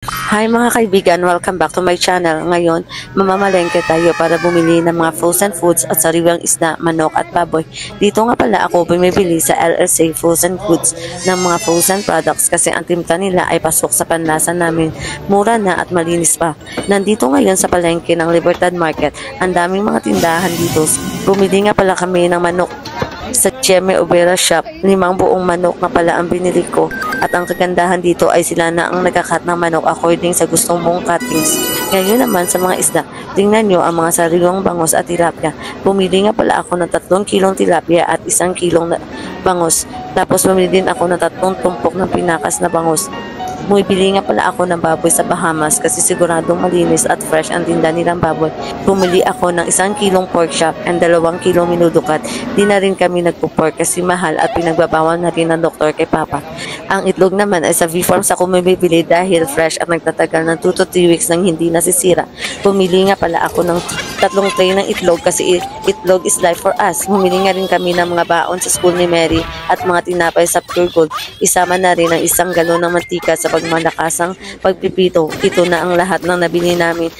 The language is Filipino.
Hi mga kaibigan, welcome back to my channel. Ngayon, mamamalengke tayo para bumili ng mga frozen foods at sariwang isda, manok at baboy. Dito nga pala ako bumibili sa LSA Frozen Foods ng mga frozen products kasi ang timpla nila ay pasok sa panlasa namin. Mura na at malinis pa. Nandito ngayon sa palengke ng Libertad Market. Ang daming mga tindahan dito. Bumili nga pala kami ng manok sa Cheme Ubera Shop. 5 buong manok nga pala ang binili ko. At ang kagandahan dito ay sila na ang nagkakat ng manok according sa gustong mong cuttings. Ngayon naman sa mga isda, tingnan nyo ang mga sariwang bangus at tilapia. Bumili nga pala ako ng 3 kilong tilapia at 1 kilong bangus. Tapos bumili din ako ng 3 tumpok ng pinakas na bangus. Bumibili nga pala ako ng baboy sa Bahamas kasi siguradong malinis at fresh ang tinda nilang baboy. Bumili ako ng 1 kilong pork chop and 2 kilong minudukat. Di na rin kami nagpo-pork kasi mahal at pinagbabawal na rin ng doktor kay Papa. Ang itlog naman ay sa V-Farms ako bumibili dahil fresh at nagtatagal ng 2 to 3 weeks nang hindi nasisira. Bumili nga pala ako ng 3 tray ng itlog kasi itlog is life for us. Bumili nga rin kami ng mga baon sa school ni Mary at mga tinapay sa Pure Gold. Isama na rin ang 1 galon ng mantika sa pagmalakasang pagpipito. Ito na ang lahat ng nabili namin.